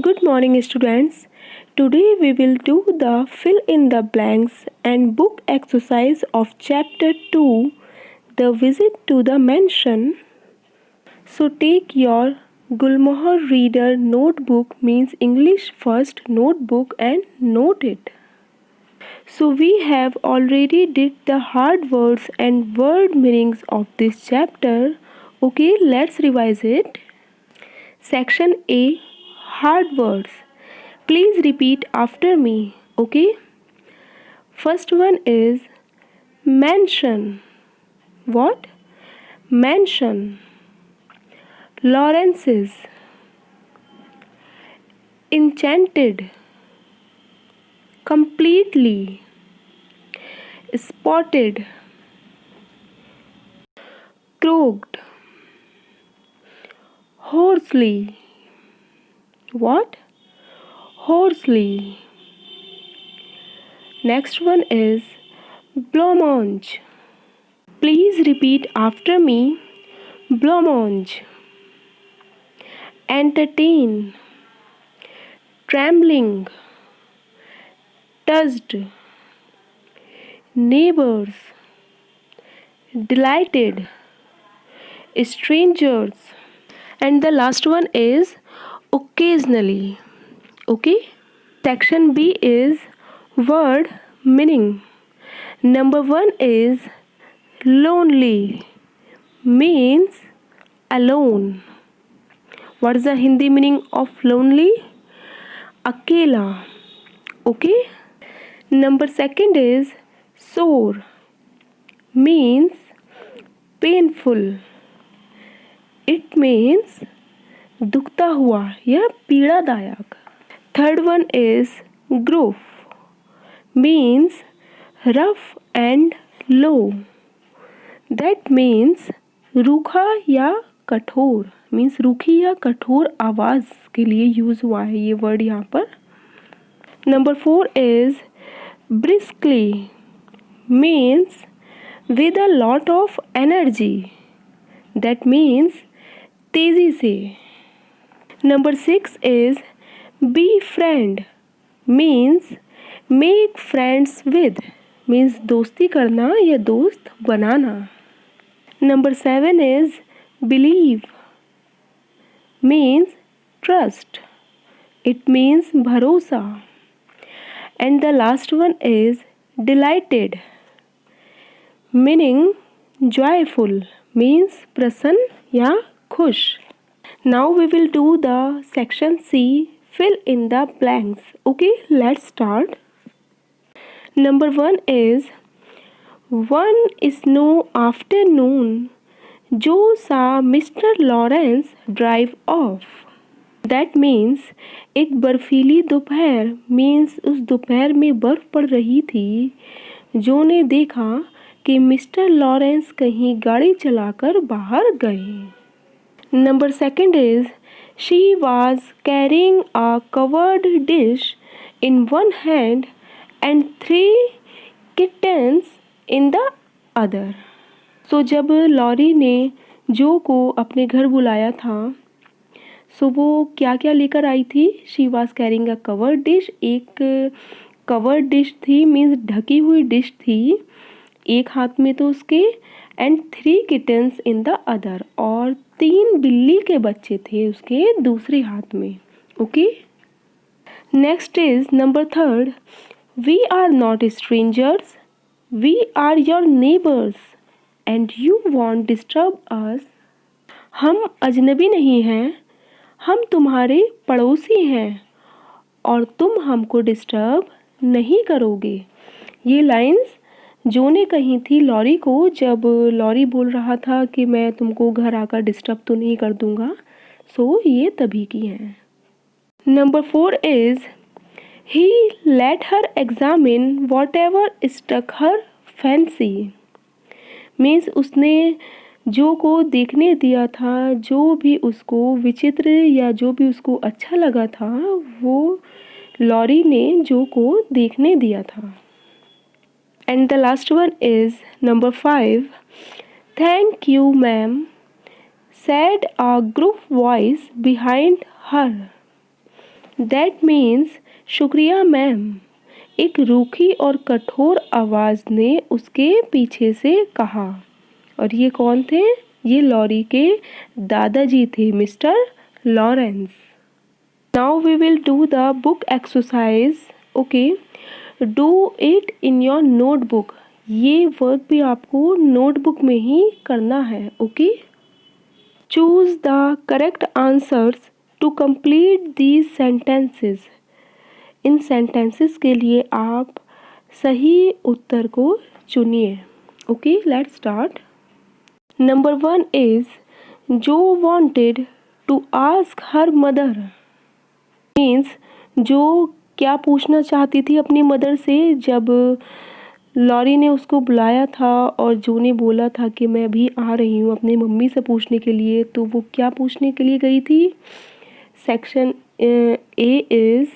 Good morning, students. Today we will do the fill in the blanks and book exercise of chapter 2, The Visit to the Mansion. So take your Gulmohar Reader Notebook means English first notebook and note it. So we have already did the hard words and word meanings of this chapter. Okay, let's revise it. Section A, hard words. Please repeat after me, okay? First one is mansion. What? Mansion. Lawrence's. Enchanted. Completely. Spotted. Croaked. Hoarsely. What? Hoarsely. Next one is blancmange. Please repeat after me. Blancmange. Entertain. Trembling. Touched. Neighbors. Delighted. Strangers. And the last one is occasionally. Okay? Section B is word meaning. Number 1 is lonely, means alone. What is the Hindi meaning of lonely? Akela. Okay? Number 2 is sore, means painful. It means दुखता हुआ या पीड़ादायक. Third one is gruff, means rough and low. That means रूखा या कठोर, means रूखी या कठोर आवाज़ के लिए यूज़ हुआ है ये वर्ड यहाँ पर. Number 4 is briskly, means with a lot of energy. That means तेज़ी से. Number 6 is befriend, means make friends with, means दोस्ती करना या दोस्त बनाना. Number 7 is believe, means trust. It means भरोसा. And the last one is delighted, meaning joyful, means प्रसन्न या खुश. Now we will do the section C, fill in the blanks. Okay, let's start. Number 1 is one snow afternoon, Joe saw Mr. Lawrence drive off. That means एक बर्फीली दोपहर, means उस दोपहर में बर्फ पड़ रही थी. जो ने देखा कि मिस्टर लॉरेंस कहीं गाड़ी चलाकर बाहर गए. Number 2 is she was carrying a covered dish in one hand and 3 kittens in the other. So जब लॉरी ने जो को अपने घर बुलाया था, सो वो क्या क्या लेकर आई थी? She was carrying a covered dish. एक कवर्ड डिश थी, मीन्स ढकी हुई डिश थी एक हाथ में तो उसके. And 3 kittens in the other, और 3 बिल्ली के बच्चे थे उसके दूसरे हाथ में. Okay. Next is number 3. We are not strangers, we are your neighbours and you want disturb us. हम अजनबी नहीं हैं, हम तुम्हारे पड़ोसी हैं और तुम हमको डिस्टर्ब नहीं करोगे. ये लाइंस जो ने कही थी लॉरी को, जब लॉरी बोल रहा था कि मैं तुमको घर आकर डिस्टर्ब तो नहीं कर दूंगा. सो ये तभी की हैं. Number 4 is he let her examine whatever stuck her fancy. Means उसने जो को देखने दिया था, जो भी उसको विचित्र या जो भी उसको अच्छा लगा था वो लॉरी ने जो को देखने दिया था. And the last one is number 5. Thank you, ma'am, said a gruff voice behind her. That means शुक्रिया मैम, एक रूखी और कठोर आवाज़ ने उसके पीछे से कहा। और ये कौन थे? ये लॉरी के दादाजी थे, mister Lawrence. Now we will do the book exercise. Okay, do it in your notebook. ये वर्क भी आपको नोटबुक में ही करना है। Okay, choose the correct answers to complete these sentences. इन सेंटेंसेस के लिए आप सही उत्तर को चुनिए। Okay, let's start. Number 1 is Joe wanted to ask her mother. Means Joe क्या पूछना चाहती थी अपनी मदर से जब लॉरी ने उसको बुलाया था और जो ने बोला था कि मैं अभी आ रही हूँ अपनी मम्मी से पूछने के लिए, तो वो क्या पूछने के लिए गई थी? Section A is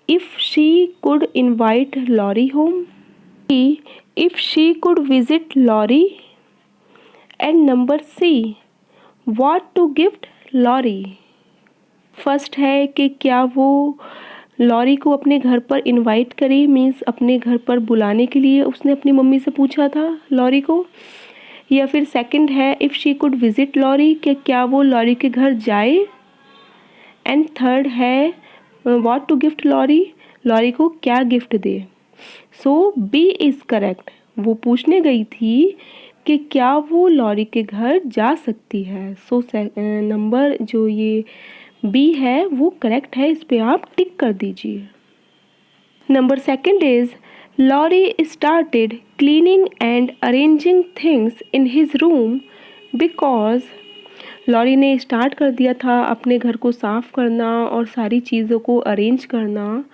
if she could invite Laurie home, if she could visit Laurie, and number C what to gift Laurie. First है कि क्या वो लॉरी को अपने घर पर इनवाइट करे, मीन्स अपने घर पर बुलाने के लिए उसने अपनी मम्मी से पूछा था लॉरी को। या फिर सेकंड है if she could visit Laurie, कि क्या वो लॉरी के घर जाए। एंड थर्ड है what to gift Laurie, Laurie को क्या गिफ्ट दे। So B is correct. वो पूछने गई थी कि क्या वो लॉरी के घर जा सकती है। सो नंबर जो ये बी है वो करेक्ट है, इस पे आप टिक कर दीजिए। Number second is Laurie started cleaning and arranging things in his room because, Laurie ने स्टार्ट कर दिया था अपने घर को साफ करना और सारी चीज़ों को अरेंज करना।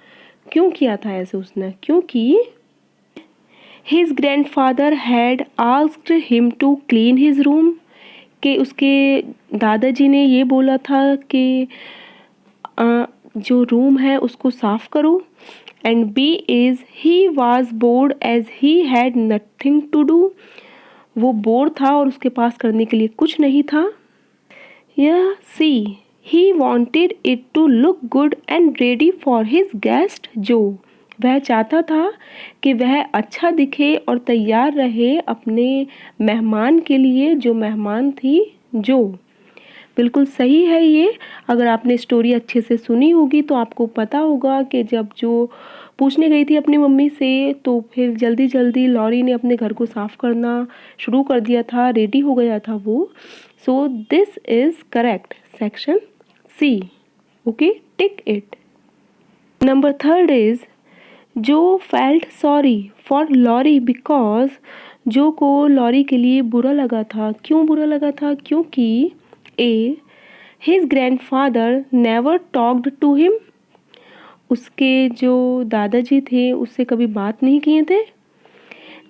क्यों किया था ऐसे उसने? क्योंकि his grandfather had asked him to clean his room, कि उसके दादाजी ने ये बोला था कि जो रूम है उसको साफ करो। And B is he was bored as he had nothing to do, वो बोर था और उसके पास करने के लिए कुछ नहीं था। या C he wanted it to look good and ready for his guest Joe, वह चाहता था कि वह अच्छा दिखे और तैयार रहे अपने मेहमान के लिए, जो मेहमान थी जो। बिल्कुल सही है ये। अगर आपने स्टोरी अच्छे से सुनी होगी तो आपको पता होगा कि जब जो पूछने गई थी अपनी मम्मी से तो फिर जल्दी जल्दी लॉरी ने अपने घर को साफ करना शुरू कर दिया था, रेडी हो गया था वो। So this is correct, section C. Okay, tick it. Number third is Joe felt sorry for Laurie because, Joe को लॉरी के लिए बुरा लगा था। क्यों बुरा लगा था? क्योंकि A his grandfather never talked to him, उसके जो दादाजी थे उससे कभी बात नहीं किए थे।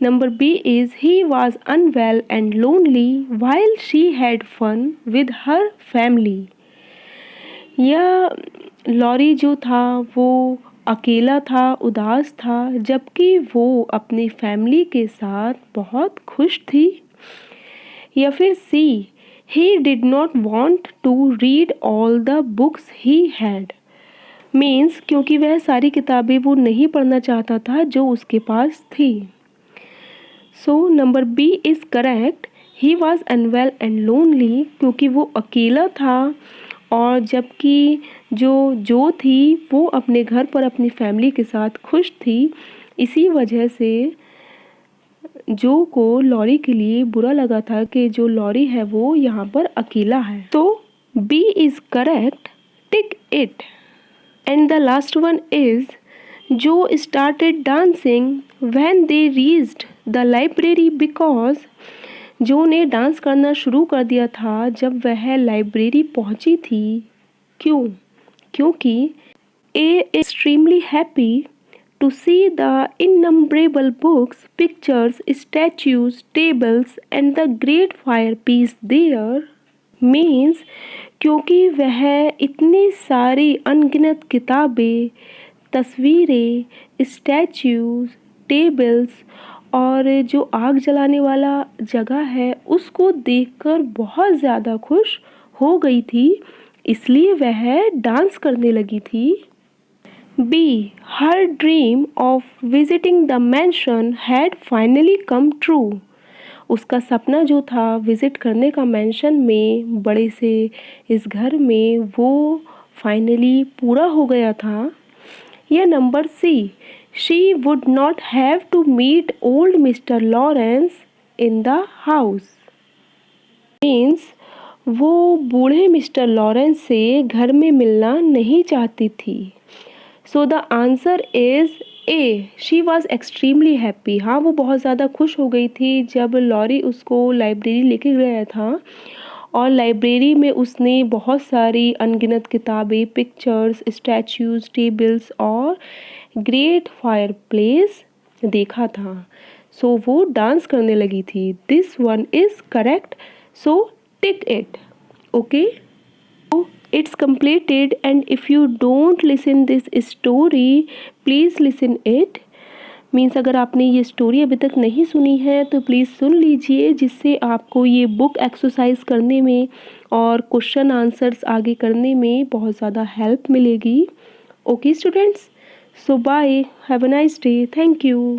Number B is he was unwell and lonely while she had fun with her family, या लॉरी जो था वो अकेला था, उदास था, जबकि वो अपनी फैमिली के साथ बहुत खुश थी। या फिर सी he did not want to read all the books he had, means क्योंकि वह सारी किताबें वो नहीं पढ़ना चाहता था जो उसके पास थी। So number B is correct, he was unwell and lonely, क्योंकि वो अकेला था और जबकि जो थी वो अपने घर पर अपनी फैमिली के साथ खुश थी। इसी वजह से जो को लॉरी के लिए बुरा लगा था कि जो लॉरी है वो यहाँ पर अकेला है। तो B is correct, tick it. And the last one is Joe started dancing when they reached the library because, Joe ने डांस करना शुरू कर दिया था जब वह लाइब्रेरी पहुँची थी। क्यों? क्योंकि A extremely happy to see the innumerable books, pictures, statues, tables and the great fireplace there, means क्योंकि वह इतनी सारी अनगिनत किताबें, तस्वीरें, स्टैच्यूज, टेबल्स और जो आग जलाने वाला जगह है उसको देखकर बहुत ज़्यादा खुश हो गई थी। इसलिए वह डांस करने लगी थी। B. Her dream of visiting the mansion had finally come true. उसका सपना जो था विजिट करने का मैंशन में, बड़े से इस घर में, वो फाइनली पूरा हो गया था। या number C, she would not have to meet old mister Lawrence in the house. Means वो बूढ़े मिस्टर लॉरेंस से घर में मिलना नहीं चाहती थी। So the answer is a, she was extremely happy. हाँ, वो बहुत ज़्यादा खुश हो गई थी जब लॉरी उसको लाइब्रेरी लेके गया था, और लाइब्रेरी में उसने बहुत सारी अनगिनत किताबें, पिक्चर्स, स्टैचूज़, टेबल्स और ग्रेट फायर प्लेस देखा था। सो वो डांस करने लगी थी। This one is correct, so tick it. Okay, it's completed, and if you don't listen this story, please listen it. Means अगर आपने ये स्टोरी अभी तक नहीं सुनी है तो प्लीज़ सुन लीजिए, जिससे आपको ये बुक एक्सरसाइज करने में और क्वेश्चन आंसर्स आगे करने में बहुत ज़्यादा हेल्प मिलेगी। Okay students, so bye, have a nice day, thank you.